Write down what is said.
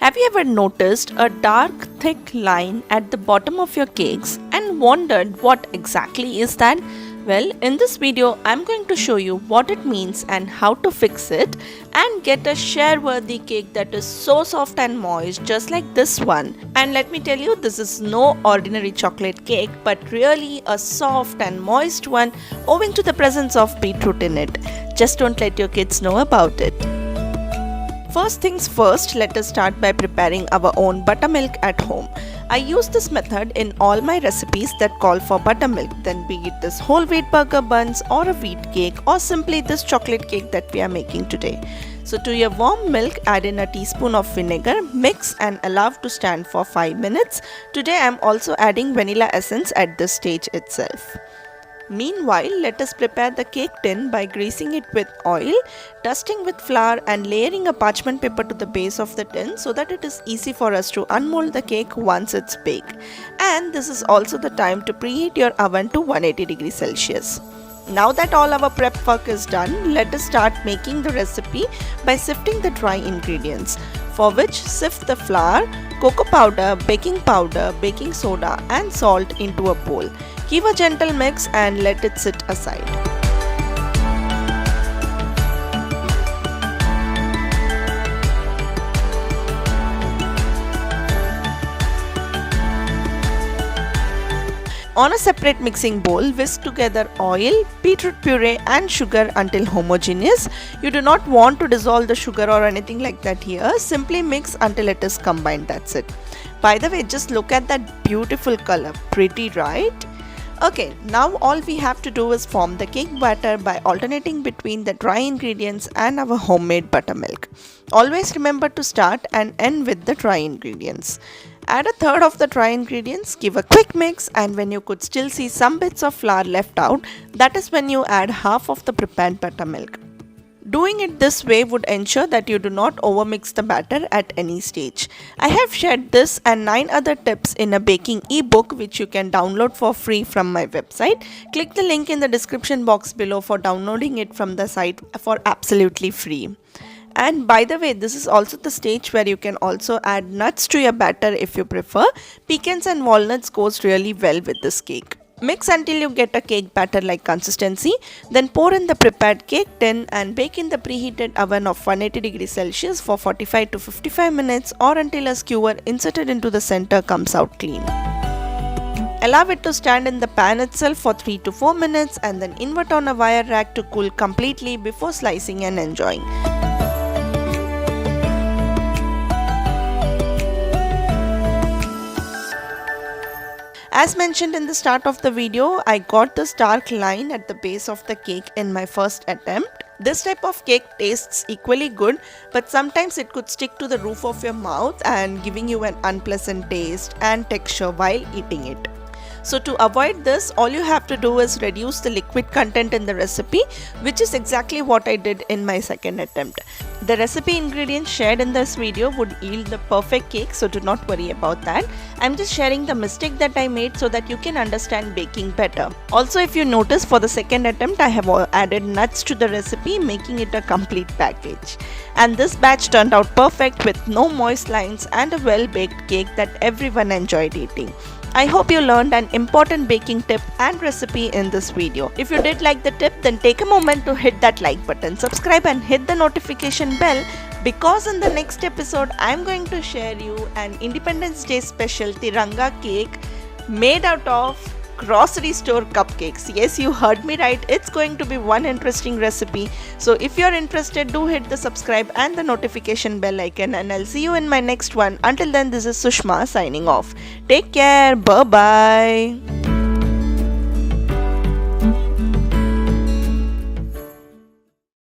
Have you ever noticed a dark, thick line at the bottom of your cakes and wondered what exactly is that? Well, in this video, I'm going to show you what it means and how to fix it and get a share-worthy cake that is so soft and moist just like this one. And let me tell you, this is no ordinary chocolate cake but really a soft and moist one owing to the presence of beetroot in it. Just don't let your kids know about it. First things first, let us start by preparing our own buttermilk at home. I use this method in all my recipes that call for buttermilk, then be it this whole wheat burger buns or a wheat cake or simply this chocolate cake that we are making today. So to your warm milk, add in a teaspoon of vinegar, mix and allow to stand for 5 minutes. Today I am also adding vanilla essence at this stage itself. Meanwhile, let us prepare the cake tin by greasing it with oil, dusting with flour and layering a parchment paper to the base of the tin so that it is easy for us to unmold the cake once it's baked. And this is also the time to preheat your oven to 180 degrees Celsius. Now that all our prep work is done, let us start making the recipe by sifting the dry ingredients, for which sift the flour, cocoa powder, baking soda and salt into a bowl. Give a gentle mix and let it sit aside. On a separate mixing bowl, whisk together oil, beetroot puree and sugar until homogeneous. You do not want to dissolve the sugar or anything like that here. Simply mix until it is combined, that's it. By the way, just look at that beautiful color. Pretty, right? Okay, now all we have to do is form the cake batter by alternating between the dry ingredients and our homemade buttermilk. Always remember to start and end with the dry ingredients. Add a third of the dry ingredients, give a quick mix, and when you could still see some bits of flour left out, that is when you add half of the prepared buttermilk. Doing it this way would ensure that you do not overmix the batter at any stage. I have shared this and 9 other tips in a baking ebook which you can download for free from my website. Click the link in the description box below for downloading it from the site for absolutely free. And by the way, this is also the stage where you can also add nuts to your batter if you prefer. Pecans and walnuts goes really well with this cake. Mix until you get a cake batter like consistency, then pour in the prepared cake tin and bake in the preheated oven of 180 degrees Celsius for 45 to 55 minutes or until a skewer inserted into the center comes out clean. Allow it to stand in the pan itself for 3 to 4 minutes and then invert on a wire rack to cool completely before slicing and enjoying. As mentioned in the start of the video, I got this dark line at the base of the cake in my first attempt. This type of cake tastes equally good, but sometimes it could stick to the roof of your mouth and giving you an unpleasant taste and texture while eating it. So to avoid this, all you have to do is reduce the liquid content in the recipe, which is exactly what I did in my second attempt. The recipe ingredients shared in this video would yield the perfect cake, so do not worry about that. I'm just sharing the mistake that I made so that you can understand baking better. Also, if you notice, for the second attempt I have added nuts to the recipe, making it a complete package. And this batch turned out perfect with no moist lines and a well-baked cake that everyone enjoyed eating. I hope you learned an important baking tip and recipe in this video. If you did like the tip, then take a moment to hit that like button, subscribe and hit the notification bell, because in the next episode I am going to share you an Independence Day special Tiranga cake made out of grocery store cupcakes. Yes, you heard me right. It's going to be one interesting recipe. So if you're interested, do hit the subscribe and the notification bell icon, and I'll see you in my next one. Until then, this is Sushma signing off. Take care. Bye bye.